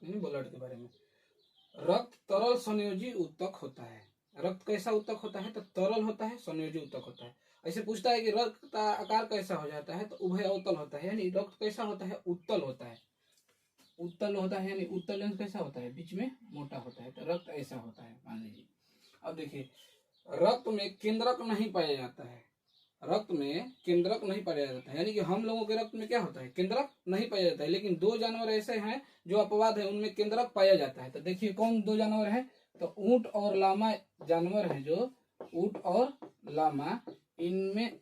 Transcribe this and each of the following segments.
रक्त में ब्लड के बारे में। रक्त तरल संयोजी उत्तक होता है। रक्त कैसा उत्तक होता है? तो तरल होता है, संयोजी उत्तक होता है। ऐसे पूछता है कि रक्त का आकार कैसा हो जाता है? तो उभय अवतल होता है, यानी रक्त कैसा होता है? उत्तल होता है। उत्तल होता है यानी उत्तल लेंस कैसा होता है? बीच में मोटा होता है। तो रक्त ऐसा होता है, मान लीजिए। अब देखिए, रक्त में केंद्रक नहीं पाया जाता है। रक्त में केंद्रक नहीं पाया जाता है, यानी कि हम लोगों के रक्त में क्या होता है? केंद्रक नहीं पाया जाता है। लेकिन दो जानवर ऐसे हैं जो अपवाद है, उनमें केंद्रक पाया जाता है। तो देखिए कौन दो जानवर है? तो ऊंट और लामा जानवर है, जो ऊंट और लामा, इनमें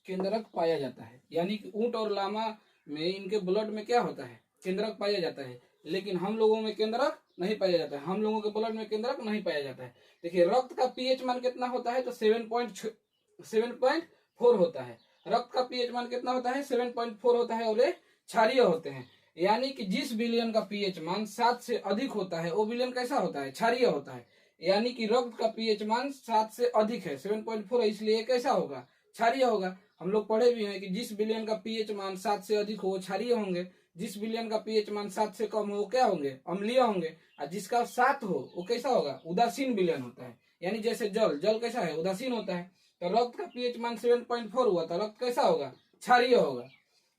केंद्रक पाया जाता है। यानी कि ऊंट और लामा में, इनके ब्लड में क्या होता है? केंद्रक पाया जाता है। लेकिन हम लोगों में केंद्रक नहीं पाया जाता है। हम लोगों के ब्लड में केंद्रक नहीं पाया जाता है। देखिए रक्त का पीएच मान कितना होता है? तो 7.4 होता है। रक्त का पीएच मान कितना होता है? 7.4 होता है, और ये क्षारीय होते हैं। यानी कि जिस विलयन का पीएच मान 7 से अधिक होता है, वो विलयन कैसा होता है? क्षारीय होता है। यानी कि रक्त का पीएच मान 7 से अधिक है, 7.4 है, इसलिए कैसा होगा? क्षारीय होगा। हम लोग पढ़े भी हैं कि जिस विलयन का पीएच मान 7 से अधिक हो वो क्षारीय होंगे, जिस विलयन का पीएच मान 7 से कम हो वो क्या होंगे? अम्लीय होंगे। और जिसका 7 हो वो कैसा होगा? उदासीन विलयन होता है। यानी जैसे जल, जल कैसा है? उदासीन होता है। तो रक्त का पीएच मान 7.4 हुआ, तो रक्त कैसा होगा? क्षारीय होगा।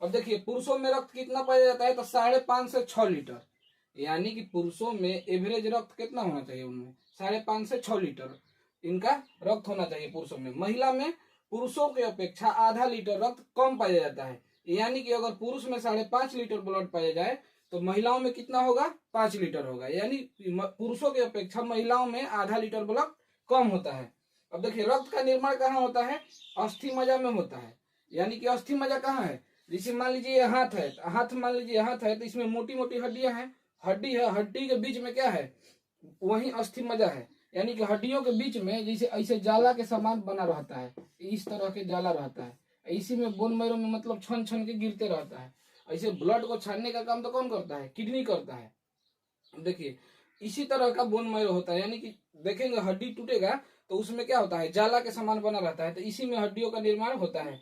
अब देखिए पुरुषों में रक्त कितना पाया जाता है? तो 5.5 से 6 लीटर। यानी कि पुरुषों में एवरेज रक्त कितना होना चाहिए? उनमें 5.5 से 6 लीटर इनका रक्त होना चाहिए पुरुषों में। महिला में पुरुषों के अपेक्षा आधा लीटर रक्त कम पाया जाता है। यानी कि अगर पुरुष में 5.5 लीटर ब्लड पाया जाए तो महिलाओं में कितना होगा? 5 लीटर होगा। यानी पुरुषों की अपेक्षा महिलाओं में आधा लीटर ब्लड कम होता है। अब देखिए रक्त का निर्माण कहाँ होता है? अस्थि मज्जा में होता है। यानी कि अस्थि मज्जा कहाँ है? जैसे मान लीजिए ये हाथ है, हाथ मान लीजिए हाथ है, तो इसमें मोटी मोटी हड्डियां हैं। हड्डी है, हड्डी के बीच में क्या है? वही अस्थि मज्जा है। यानी कि हड्डियों के बीच में जैसे ऐसे जाला के समान बना रहता है, इस तरह के जाला रहता है। इसी में बोन मैरो में मतलब छन छन के गिरते रहता है। ऐसे ब्लड को छानने का काम तो कौन करता है? किडनी करता है। देखिए इसी तरह का बोन मैरो होता है। यानी कि देखेंगे हड्डी टूटेगा तो उसमें क्या होता है? जाला के समान बना रहता है। तो इसी में हड्डियों का निर्माण होता है,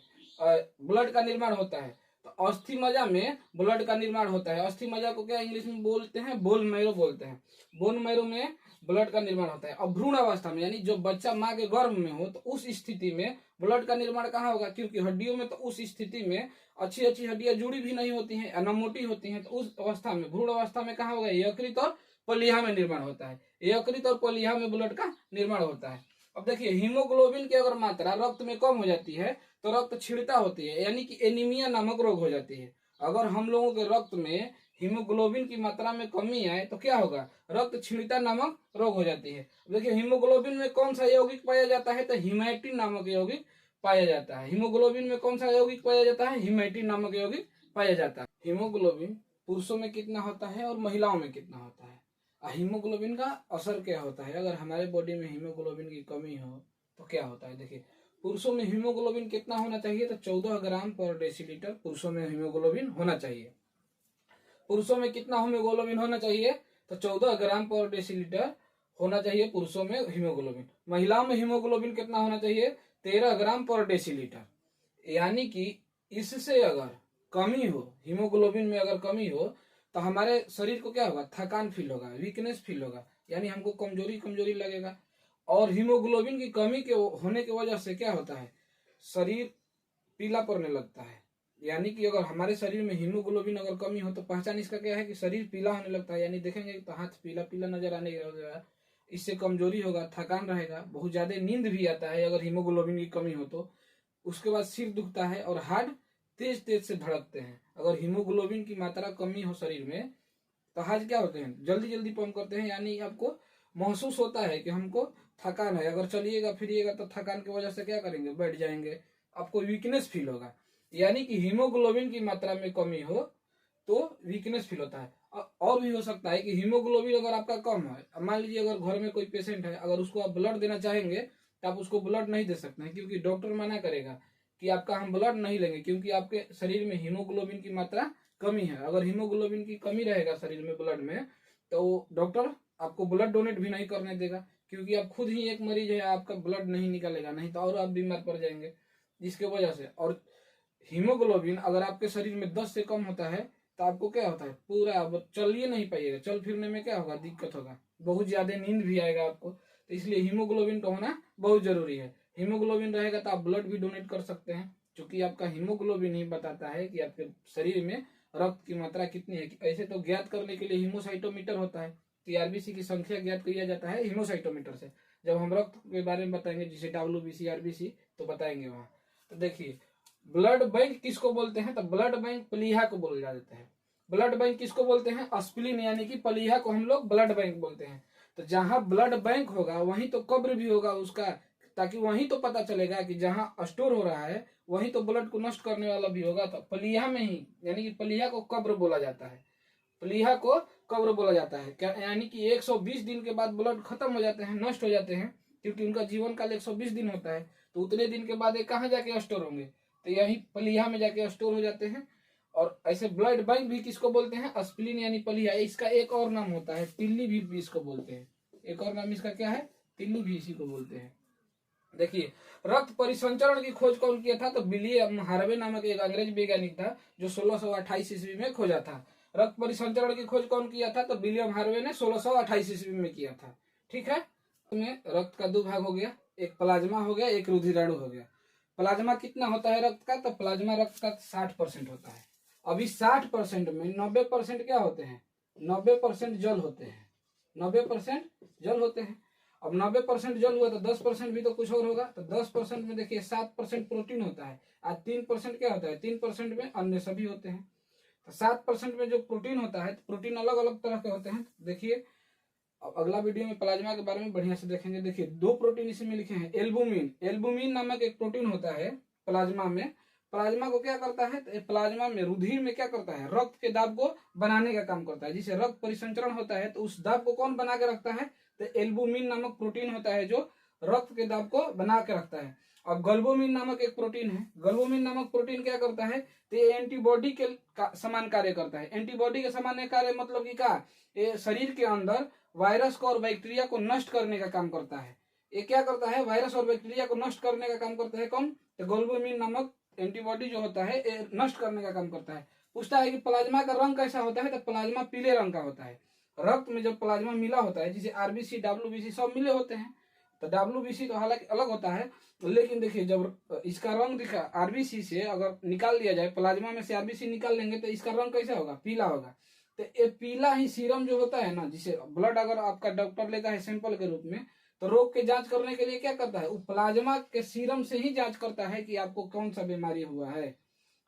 ब्लड का निर्माण होता है। तो अस्थि मज्जा में ब्लड का निर्माण होता है। अस्थि मज्जा को क्या इंग्लिश में बोलते हैं? बोन मैरो बोलते हैं। बोन मैरो में ब्लड का निर्माण होता है। अब भ्रूण अवस्था में, यानी जो बच्चा माँ के गर्भ में हो, तो उस स्थिति में ब्लड का निर्माण कहाँ होगा? क्योंकि हड्डियों में तो उस स्थिति में अच्छी अच्छी हड्डियां जुड़ी भी नहीं होती हैं, न मोटी होती हैं। तो उस अवस्था में, भ्रूण अवस्था में कहाँ होगा? यकृत और पलिहा में निर्माण होता है। यकृत और पलिहा में ब्लड का निर्माण होता है। अब देखिए हीमोग्लोबिन की अगर मात्रा रक्त में कम हो जाती है तो रक्त क्षीणता होती है, यानी कि एनीमिया नामक रोग हो जाती है। अगर हम लोगों के रक्त में हीमोग्लोबिन की मात्रा में कमी आए तो क्या होगा? रक्त क्षीणता नामक रोग हो जाती है। देखिए हीमोग्लोबिन में कौन सा यौगिक पाया जाता है? तो हिमैटिन नामक यौगिक पाया जाता है। हीमोग्लोबिन में कौन सा यौगिक पाया जाता है? हिमैटिन नामक यौगिक पाया जाता है। हीमोग्लोबिन पुरुषों में कितना होता है और महिलाओं में कितना होता है? हीमोग्लोबिन का असर क्या होता है? अगर हमारे बॉडी में हीमोग्लोबिन की कमी हो तो क्या होता है? देखिए पुरुषों में हीमोग्लोबिन कितना होना चाहिए? तो 14 ग्राम पर डेसीलीटर पुरुषों में हीमोग्लोबिन होना चाहिए। पुरुषों में कितना हीमोग्लोबिन होना चाहिए? तो 14 ग्राम पर डेसीलीटर होना चाहिए पुरुषों में हीमोग्लोबिन। महिलाओं में हीमोग्लोबिन कितना होना चाहिए? 13 ग्राम पर डेसीलीटर। यानी कि इससे अगर कमी हो, हीमोग्लोबिन में अगर कमी हो तो हमारे शरीर को क्या होगा? थकान फील होगा, वीकनेस फील होगा, यानी हमको कमजोरी कमजोरी लगेगा। और हीमोग्लोबिन की कमी के होने की वजह से क्या होता है? शरीर पीला पड़ने लगता है। यानी कि अगर हमारे शरीर में हीमोग्लोबिन अगर कमी हो तो पहचान इसका क्या है? कि शरीर पीला होने लगता है। यानी देखेंगे तो हाथ पीला पीला नजर आने लगेगा। इससे कमजोरी होगा, थकान रहेगा, बहुत ज्यादा नींद भी आता है अगर हीमोग्लोबिन की कमी हो तो। उसके बाद सिर दुखता है और हार्ट तेज तेज से धड़कते हैं। अगर हीमोग्लोबिन की मात्रा कमी हो शरीर में तो हार्ट क्या होते हैं? जल्दी जल्दी पंप करते हैं। यानी आपको महसूस होता है कि हमको थकान है। अगर चलिएगा फिरिएगा तो थकान की वजह से क्या करेंगे? बैठ जाएंगे, आपको वीकनेस फील होगा। यानी कि हीमोग्लोबिन की मात्रा में कमी हो तो वीकनेस फील होता है। और भी हो सकता है कि हीमोग्लोबिन अगर आपका कम है, मान लीजिए अगर घर में कोई पेशेंट है, अगर उसको आप ब्लड देना चाहेंगे तो आप उसको ब्लड नहीं दे सकते हैं, क्योंकि डॉक्टर मना करेगा कि आपका हम ब्लड नहीं लेंगे, क्योंकि आपके शरीर में हीमोग्लोबिन की मात्रा कमी है। अगर हीमोग्लोबिन की कमी रहेगा शरीर में, ब्लड में, तो डॉक्टर आपको ब्लड डोनेट भी नहीं करने देगा, क्योंकि आप खुद ही एक मरीज है, आपका ब्लड नहीं निकालेगा, नहीं तो और आप बीमार पड़ जाएंगे जिसके वजह से। और हीमोग्लोबिन अगर आपके शरीर में 10 से कम होता है तो आपको क्या होता है, पूरा अब चल ही नहीं पाइएगा, चल फिरने में क्या होगा, दिक्कत होगा, बहुत ज्यादा नींद भी आएगा आपको। तो इसलिए हीमोग्लोबिन का होना बहुत जरूरी है। हीमोग्लोबिन रहेगा तो आप ब्लड भी डोनेट कर सकते हैं, क्योंकि आपका हीमोग्लोबिन ही बताता है कि आपके शरीर में रक्त की मात्रा कितनी है। ऐसे तो ज्ञात करने के लिए हीमोसाइटोमीटर होता है, आरबीसी की संख्या ज्ञात किया जाता है हीमोसाइटोमीटर से। जब हम रक्त के बारे में बताएंगे, जिसे डब्ल्यूबीसी आरबीसी, तो बताएंगे वहां। तो देखिए, ब्लड बैंक किसको बोलते हैं, तो ब्लड बैंक प्लीहा को बोल जाते हैं। ब्लड बैंक किसको बोलते हैं, स्प्लीन यानी कि प्लीहा को हम लोग ब्लड बैंक बोलते हैं। तो जहां ब्लड बैंक होगा वहीं तो कब्र भी होगा उसका, ताकि वहीं तो पता चलेगा कि जहां स्टोर हो रहा है वहीं तो ब्लड को नष्ट करने वाला भी होगा। तो प्लीहा में ही, यानी कि प्लीहा को कब्र बोला जाता है, प्लीहा को कब्र बोला जाता है क्या, यानी कि 120 दिन के बाद ब्लड खत्म हो जाते हैं, नष्ट हो जाते हैं, क्योंकि उनका जीवन काल 120 दिन होता है। तो उतने दिन के बाद ये कहाँ जाके स्टोर होंगे, तो यही प्लीहा में जाके स्टोर हो जाते हैं। और ऐसे ब्लड बैंक भी किसको बोलते हैं, स्प्लीन यानी प्लीहा। इसका एक और नाम होता है तिल्ली भी इसको बोलते हैं, एक और नाम इसका क्या है, तिल्ली भी इसी को बोलते हैं। देखिए, रक्त परिसंचरण की खोज कौन किया था, तो विलियम हार्वे नामक एक अंग्रेज वैज्ञानिक था जो 1628 ईस्वी में खोजा था। रक्त परिसंचरण की खोज कौन किया था, तो विलियम हार्वे ने 1628 ईस्वी में किया था। ठीक है, में रक्त का दो भाग हो गया, एक प्लाज्मा हो गया, एक रुधिराणु हो गया। प्लाज्मा कितना होता है रक्त का, तो प्लाज्मा रक्त का 60% होता है। अभी 60% में 90% क्या होते हैं, 90% जल होते हैं, 90% जल होते हैं। अब 90% जल हुआ तो 10% भी तो कुछ और होगा। तो 10% में देखिए 7% प्रोटीन होता है, और 3% क्या होता है, 3% में अन्य सभी होते हैं। तो 7% में जो प्रोटीन होता है, तो प्रोटीन अलग अलग तरह के होते हैं। देखिए, अब अगला वीडियो में प्लाज्मा के बारे में बढ़िया से देखेंगे। देखिए, 2 प्रोटीन इसमें लिखे हैं, एल्बुमिन, एल्बुमिन नामक एक प्रोटीन होता है प्लाज्मा में। प्लाज्मा को क्या करता है, तो प्लाज्मा में रुधिर में क्या करता है, रक्त के दाब को बनाने का काम करता है। जिसे रक्त परिसंचरण होता है तो उस दाब को कौन बना के रखता है, तो एल्बुमिन नामक प्रोटीन होता है जो रक्त के दाब को बना के रखता है। और गल्बोमिन नामक एक प्रोटीन है, गल्बोमिन नामक प्रोटीन क्या करता है, तो ये एंटीबॉडी के समान कार्य करता है। एंटीबॉडी के समान कार्य मतलब कि क्या, ये शरीर के अंदर वायरस को और बैक्टीरिया को नष्ट करने का काम करता है। ये क्या करता है, वायरस और बैक्टीरिया को नष्ट करने का काम करता है कौन, तो गल्बोमिन नामक एंटीबॉडी जो होता है ये नष्ट करने का काम करता है। पूछता है कि प्लाज्मा का रंग कैसा होता है, तो प्लाज्मा पीले रंग का होता है। रक्त में जब प्लाज्मा मिला होता है, जिसे आरबीसी डब्ल्यूबीसी सब मिले होते हैं, तो डब्ल्यूबीसी तो हालांकि अलग होता है, लेकिन देखिए जब इसका रंग दिखा आरबीसी से अगर निकाल दिया जाए, प्लाज्मा में से आरबीसी निकाल लेंगे तो इसका रंग कैसा होगा, पीला होगा। तो ये पीला ही सीरम जो होता है ना, जिसे ब्लड अगर आपका डॉक्टर लेता है सैंपल के रूप में, तो रोग के जांच करने के लिए क्या करता है, वो प्लाज्मा के सीरम से ही जांच करता है कि आपको कौन सा बीमारी हुआ है।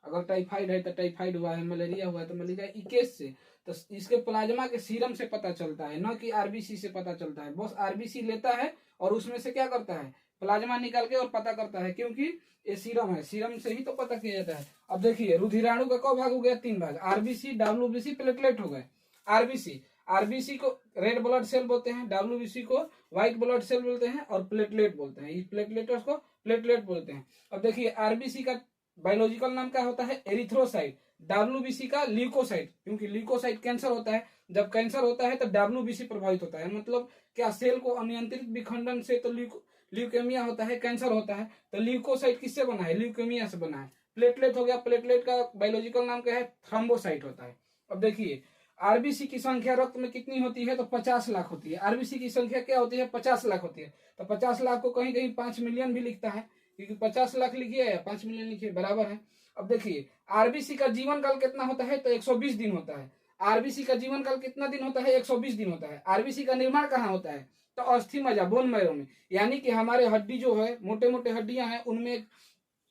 अगर टाइफाइड है तो टाइफाइड हुआ है, मलेरिया हुआ है तो मलेरिया, इकेस से। तो इसके प्लाज्मा के सीरम से पता चलता है, न कि आरबीसी से पता चलता है। बस आरबीसी लेता है और उसमें से क्या करता है, प्लाज्मा निकाल के और पता करता है, क्योंकि ये सीरम है, सीरम से ही तो पता किया जाता है। अब देखिए, रुधिराणु का कौ भाग हो गया, 3 भाग, आरबीसी डब्ल्यूबीसी प्लेटलेट हो गए। आरबीसी, आरबीसी को रेड ब्लड सेल बोलते हैं, डब्ल्यूबीसी को व्हाइट ब्लड सेल बोलते हैं, और प्लेटलेट बोलते हैं, इस प्लेटलेटर्स को प्लेटलेट बोलते हैं। अब देखिए, आरबीसी का बायोलॉजिकल नाम क्या होता है, एरिथ्रोसाइट। डब्ल्यूबीसी का ल्यूकोसाइट, क्योंकि ल्यूकोसाइट कैंसर होता है, जब कैंसर होता है तो डब्ल्यूबीसी प्रभावित होता है। मतलब क्या, सेल को अनियंत्रित विखंडन से तो ल्यूकेमिया होता है, कैंसर होता है। तो ल्यूकोसाइट किससे बना है, ल्यूकेमिया से बना है। प्लेटलेट हो गया, प्लेटलेट का बायोलॉजिकल नाम क्या है, थ्रोम्बोसाइट होता है। अब देखिए, आरबीसी की संख्या रक्त में कितनी होती है, तो 50 लाख होती है। आरबीसी की संख्या क्या होती है, 50 लाख होती है। तो 50 लाख को कहीं कहीं 5 मिलियन भी लिखता है, क्योंकि 50 लाख लिखिए या 5 मिलियन लिखिए बराबर है। अब देखिए, आरबीसी का जीवन काल कितना होता है, तो 120 दिन होता है। आरबीसी का जीवन काल कितना दिन होता है, 120 दिन होता है। आरबीसी का निर्माण कहाँ होता है, तो अस्थि मज्जा, बोन मैरो में, यानी कि हमारे हड्डी जो है, मोटे मोटे हड्डियां हैं, उनमें एक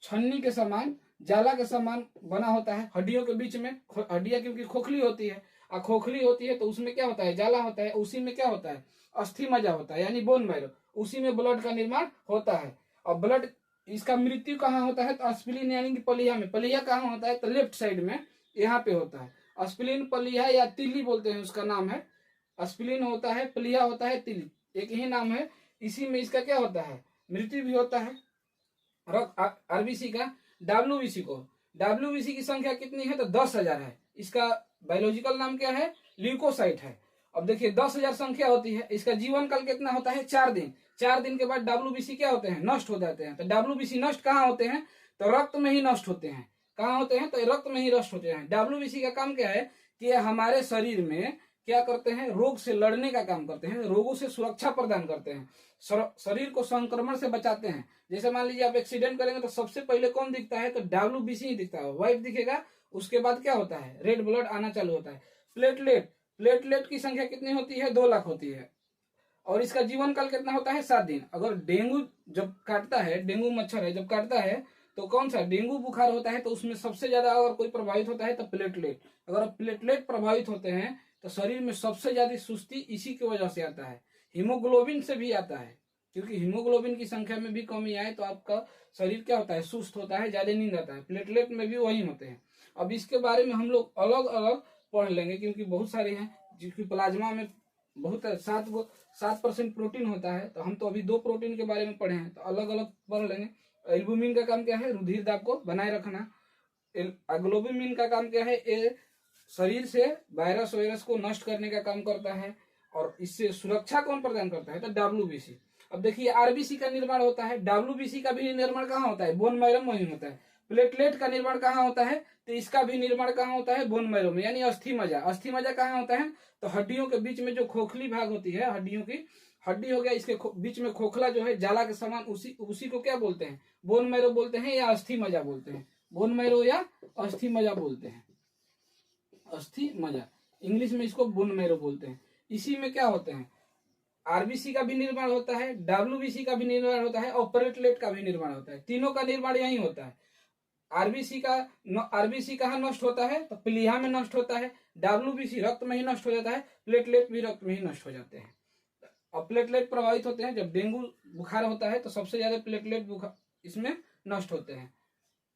छन्नी के समान, जाला के समान बना होता है हड्डियों के बीच में। हड्डियां क्योंकि खोखली होती है, और खोखली होती है तो उसमें क्या होता है, जाला होता है, उसी में क्या होता है, अस्थि मज्जा होता है, यानी बोन मैरो, उसी में ब्लड का निर्माण होता है। और ब्लड, इसका मृत्यु कहाँ होता है, तो स्प्लीन यानी कि प्लीहा में। प्लीहा कहाँ होता है, तो लेफ्ट साइड में यहाँ पे होता है। स्प्लीन, प्लीहा या तिल्ली बोलते हैं, उसका नाम है। स्प्लीन होता है, प्लीहा होता है, तिल्ली एक ही नाम है। इसी में इसका क्या होता है, मृत्यु भी होता है। आरबीसी का, डब्ल्यूबीसी को, डब्ल्यूबीसी की संख्या कितनी है, तो 10,000 है। इसका बायोलॉजिकल नाम क्या है, ल्यूकोसाइट है। अब देखिए, 10,000 संख्या होती है। इसका जीवन काल कितना होता है, 4 दिन। 4 दिन के बाद डब्ल्यूबीसी क्या होते हैं, नष्ट हो जाते हैं। तो डब्ल्यूबीसी नष्ट कहाँ होते हैं, तो रक्त में ही नष्ट होते हैं। कहाँ होते हैं? तो रक्त में ही नष्ट होते हैं। डब्ल्यूबीसी का काम क्या है कि ये हमारे शरीर में क्या करते हैं? रोग से लड़ने का काम करते हैं, रोगों से सुरक्षा प्रदान करते हैं, शरीर को संक्रमण से बचाते हैं। जैसे मान लीजिए आप एक्सीडेंट करेंगे तो सबसे पहले कौन दिखता है? तो डब्ल्यूबीसी ही दिखता है, व्हाइट दिखेगा। उसके बाद क्या होता है? रेड ब्लड आना चालू होता है। प्लेटलेट, प्लेटलेट की संख्या कितनी होती है? 2 लाख होती है। और इसका जीवन काल कितना होता है? 7 दिन। अगर डेंगू जब काटता है, डेंगू मच्छर है जब काटता है, तो कौन सा डेंगू बुखार होता है, तो उसमें सबसे ज्यादा अगर कोई प्रभावित होता है तो प्लेटलेट। अगर प्लेटलेट प्रभावित होते हैं तो शरीर में सबसे ज्यादा सुस्ती इसी की वजह से आता है। हीमोग्लोबिन से भी आता है, क्योंकि हीमोग्लोबिन की संख्या में भी कमी आए तो आपका शरीर क्या होता है? सुस्त होता है, ज्यादा नींद आता है। प्लेटलेट में भी वही होते हैं। अब इसके बारे में हम लोग अलग अलग पढ़ लेंगे, क्योंकि बहुत सारे हैं। जिसकी प्लाज्मा में बहुत 7% प्रोटीन होता है, तो हम तो अभी 2 प्रोटीन के बारे में पढ़े हैं, तो अलग अलग पढ़ लेंगे। एल्बुमिन का काम क्या है? रुधिर दाब को बनाए रखना। ग्लोबुमिन का काम क्या है? ये शरीर से वायरस को नष्ट करने का काम करता है। और इससे सुरक्षा कौन प्रदान करता है? तो डब्ल्यूबीसी। अब देखिए आरबीसी का निर्माण होता है, डब्ल्यूबीसी का भी निर्माण कहाँ होता है? बोन मैरो में ही होता है। प्लेटलेट का निर्माण कहाँ होता है? तो इसका भी निर्माण कहाँ होता है? बोन मैरो में, यानी अस्थि मज्जा। अस्थि मज्जा कहाँ होता है? तो हड्डियों के बीच में जो खोखली भाग होती है, हड्डियों की हड्डी हो गया, इसके बीच में खोखला जो है जाला के समान, उसी को क्या बोलते हैं? बोन मैरो बोलते हैं या अस्थि मज्जा बोलते हैं। बोन मैरो या अस्थि मज्जा बोलते हैं। अस्थि मज्जा, इंग्लिश में इसको बोन मैरो बोलते हैं। इसी में क्या होते हैं? आरबीसी का भी निर्माण होता है, डब्ल्यूबीसी का भी निर्माण होता है और प्लेटलेट का भी निर्माण होता है। तीनों का निर्माण यही होता है। आरबीसी कहाँ नष्ट होता है? तो प्लीहा में नष्ट होता है। डब्ल्यूबीसी रक्त में ही नष्ट हो जाता है। प्लेटलेट भी रक्त में ही नष्ट हो जाते हैं। और प्लेटलेट प्रभावित होते हैं जब डेंगू बुखार होता है, तो सबसे ज्यादा प्लेटलेट बुखार इसमें नष्ट होते हैं।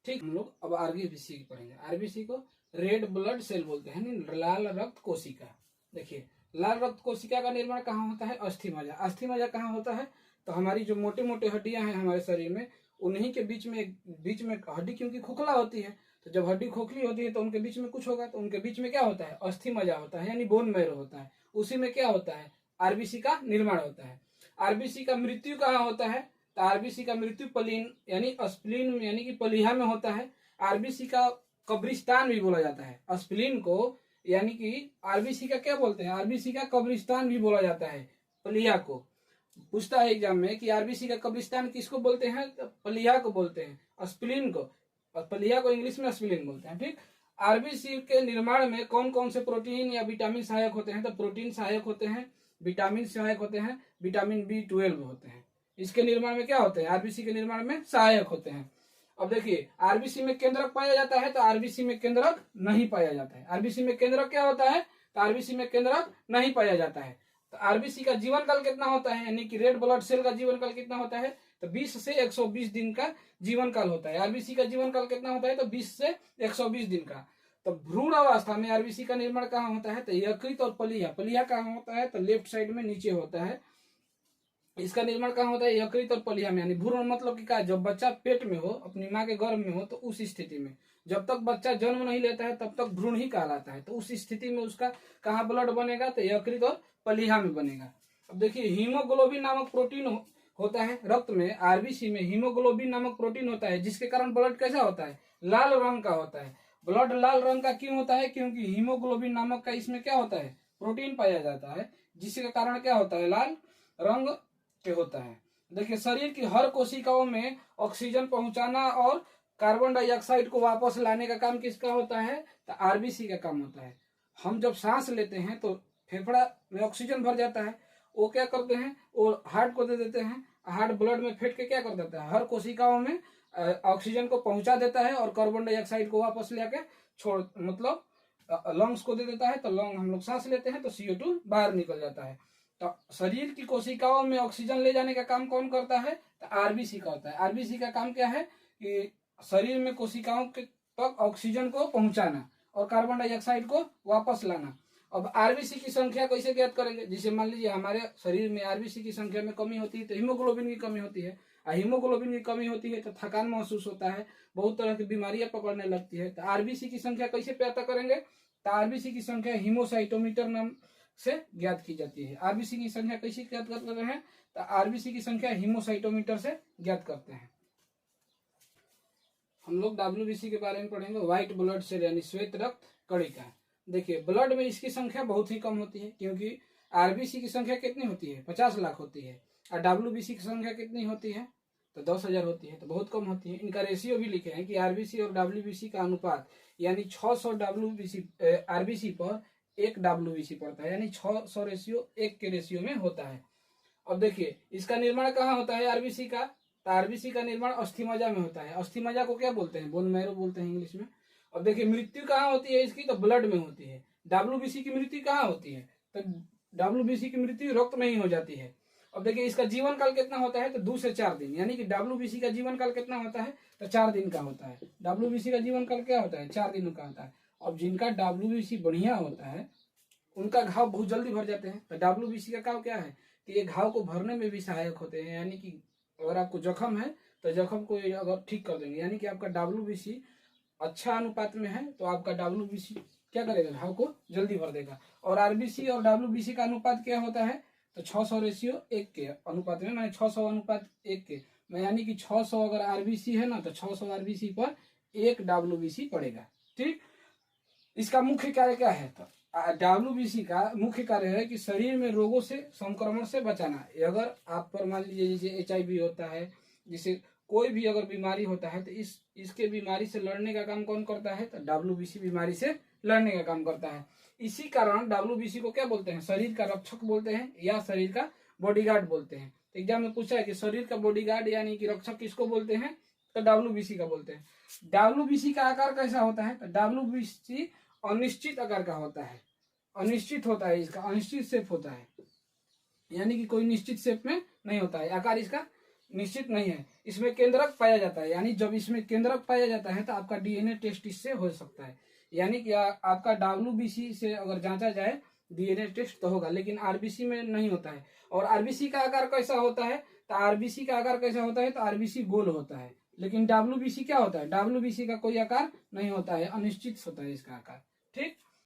ठीक, हम लोग अब आरबीसी पढ़ेंगे। आरबीसी को रेड ब्लड सेल बोलते हैं, लाल रक्त कोशिका। देखिए लाल रक्त कोशिका का निर्माण कहाँ होता है? अस्थि मज्जा। अस्थि मज्जा कहाँ होता है? तो हमारी जो मोटे मोटे हड्डियां हैं हमारे शरीर में, उन्हीं के बीच में हड्डी, क्योंकि खोखला होती है, तो जब हड्डी खोखली होती है तो उनके बीच में कुछ होगा, तो उनके बीच में क्या होता है? अस्थि मज्जा होता है, यानी बोन मैरो होता है। उसी में क्या होता है? आरबीसी का निर्माण होता है। आरबीसी का मृत्यु कहाँ होता है? तो आरबीसी का मृत्यु पलीन यानी स्प्लीन यानी कि पलीहा में होता है। आरबीसी का कब्रिस्तान भी बोला जाता है। स्प्लीन को यानी कि आरबीसी का क्या बोलते हैं? आरबीसी का कब्रिस्तान भी बोला जाता है पलीहा को। पूछता है एग्जाम में कि आरबीसी का कब्रिस्तान किसको बोलते हैं? तो पलीहा को बोलते हैं, स्प्लीन को। और पलीहा को इंग्लिश में स्प्लीन बोलते हैं। ठीक, आरबीसी के निर्माण में कौन कौन से प्रोटीन या विटामिन सहायक होते हैं? तो प्रोटीन सहायक होते हैं, विटामिन सहायक होते हैं, विटामिन B12 होते हैं। इसके निर्माण में क्या होते हैं? आरबीसी के निर्माण में सहायक होते हैं। अब देखिए आरबीसी में केंद्रक पाया जाता है, तो आरबीसी में केंद्रक नहीं पाया जाता है। आरबीसी में केंद्रक क्या होता है? तो आरबीसी में केंद्रक नहीं पाया जाता है। तो आरबीसी का जीवन काल कितना होता है? यानी कि रेड ब्लड सेल का जीवन काल कितना होता है? तो 20 से 120 दिन का जीवन काल होता है। आरबीसी का जीवन काल कितना होता है? तो 20 से 120 दिन का। तो भ्रूण अवस्था में आरबीसी का निर्माण कहाँ होता है? तो यकृत और पलीहा। पलीहा कहाँ होता है? तो लेफ्ट साइड में नीचे होता है। इसका निर्माण कहाँ होता है? यकृत और पलीहा में। यानी भ्रूण मतलब कि क्या? जब बच्चा पेट में हो, अपनी माँ के गर्भ में हो, तो उस स्थिति में, जब तक बच्चा जन्म नहीं लेता है तब तक भ्रूण ही कहलाता है। तो उस स्थिति में उसका कहाँ ब्लड बनेगा? तो यकृत और पलीहा में बनेगा। अब देखिए हीमोग्लोबिन नामक प्रोटीन होता है रक्त में। आरबीसी में हीमोग्लोबिन नामक प्रोटीन होता है, जिसके कारण ब्लड कैसा होता है? लाल रंग का होता है। ब्लड लाल रंग का क्यों होता है? क्योंकि हीमोग्लोबिन नामक का इसमें क्या होता है? प्रोटीन पाया जाता है, जिसके कारण क्या होता है? लाल रंग के होता है। देखिए शरीर की हर कोशिकाओं में ऑक्सीजन पहुंचाना और कार्बन डाइऑक्साइड को वापस लाने का काम किसका होता है? तो आरबीसी का काम होता है। हम जब सांस लेते हैं तो फेफड़ा में ऑक्सीजन भर जाता है, वो क्या करते हैं? वो हार्ट को दे देते हैं, हार्ट ब्लड में फेंट के क्या कर देता है? हर कोशिकाओं में ऑक्सीजन को पहुंचा देता है और कार्बन डाइऑक्साइड को वापस लेके छोड़, मतलब लंग्स को दे देता है। तो लंग हम लोग सांस लेते हैं तो CO2 बाहर निकल जाता है। तो शरीर की कोशिकाओं में ऑक्सीजन ले जाने का काम कौन करता है? तो आरबीसी का होता है। आरबीसी का काम क्या है? कि शरीर में कोशिकाओं के तक ऑक्सीजन को पहुंचाना और कार्बन डाइऑक्साइड को वापस लाना। अब आरबीसी की संख्या कैसे ज्ञात करेंगे? जैसे मान लीजिए हमारे शरीर में आरबीसी की संख्या में कमी होती है तो हीमोग्लोबिन की कमी होती है, और हीमोग्लोबिन की कमी होती है तो थकान महसूस होता है, बहुत तरह की बीमारियां पकड़ने लगती है। तो आरबीसी की संख्या कैसे पता करेंगे? तो आरबीसी की संख्या हीमोसाइटोमीटर नाम से ज्ञात की जाती है। आरबीसी की संख्या कैसे ज्ञात कर रहे हैं? तो आरबीसी की संख्या हीमोसाइटोमीटर से ज्ञात करते हैं। हम लोग WBC के बारे में पढ़ेंगे, व्हाइट ब्लड सेल यानी श्वेत रक्त कणिका। देखिए ब्लड में इसकी संख्या बहुत ही कम होती है, क्योंकि RBC की संख्या कितनी होती है, 50 लाख होती है, और WBC की संख्या कितनी होती है, तो 10,000 होती है, तो बहुत कम होती है। इनका रेशियो भी लिखे हैं कि RBC और WBC का अनुपात यानी 600 RBC पर 1 WBC पड़ता है, यानी 600 रेशियो 1 के रेशियो में होता है। अब देखिए इसका निर्माण कहाँ होता है RBC का, तो RBC का निर्माण अस्थि मज्जा में होता है। अस्थि मज्जा को क्या बोलते हैं, बोन मैरो बोलते हैं इंग्लिश में। अब देखिए मृत्यु कहाँ होती है इसकी, तो ब्लड में होती है। WBC की मृत्यु कहाँ होती है, तो WBC की मृत्यु रक्त में ही हो जाती है। अब देखिए इसका जीवन काल कितना होता है, तो 2 से 4 दिन, यानी कि WBC का जीवन काल कितना होता है, तो 4 दिन का होता है। WBC का जीवन काल क्या होता है, 4 दिनों का होता है। अब जिनका WBC बढ़िया होता है उनका घाव बहुत जल्दी भर जाते हैं। तो WBC का काम क्या है कि ये घाव को भरने में भी सहायक होते हैं, यानी कि अगर आपको जख्म है तो जख्म को अगर ठीक कर देंगे, यानी कि आपका WBC अच्छा अनुपात में है तो आपका WBC क्या करेगा, घाव को जल्दी भर देगा। और RBC और WBC का अनुपात क्या होता है, तो 600 रेशियो 1 के अनुपात में, मैंने 600 अनुपात 1 के, यानी कि 600 अगर RBC है ना, तो 600 RBC पर 1 WBC पड़ेगा। ठीक, इसका मुख्य कार्य क्या है, तो WBC का मुख्य कार्य है कि शरीर में रोगों से, संक्रमण से बचाना। अगर आप पर मान लीजिए जैसे HIV होता है, जिसे कोई भी अगर बीमारी होता है तो इसके बीमारी से लड़ने का काम कौन करता है, तो WBC बीमारी से लड़ने का काम करता है। इसी कारण WBC को क्या बोलते हैं, शरीर का रक्षक बोलते हैं या शरीर का बॉडीगार्ड बोलते हैं। तो एग्जाम में पूछा है कि शरीर का बॉडीगार्ड यानी कि रक्षक किसको बोलते हैं, तो WBC का बोलते हैं। WBC का आकार कैसा होता है, तो WBC अनिश्चित आकार का होता है, अनिश्चित होता है, इसका अनिश्चित शेप होता है, यानी कि कोई निश्चित शेप में नहीं होता है, आकार इसका निश्चित नहीं है। इसमें केंद्रक पाया जाता है, यानी जब इसमें केंद्रक पाया जाता है तो आपका DNA टेस्ट इससे हो सकता है, यानी कि आपका WBC से अगर जांचा जाए DNA टेस्ट तो होगा, लेकिन RBC में नहीं होता है। और RBC का आकार कैसा होता है, तो RBC का आकार कैसा होता है, तो RBC गोल होता है, लेकिन WBC क्या होता है, WBC का कोई आकार नहीं होता है, अनिश्चित होता है इसका आकार। ठीक,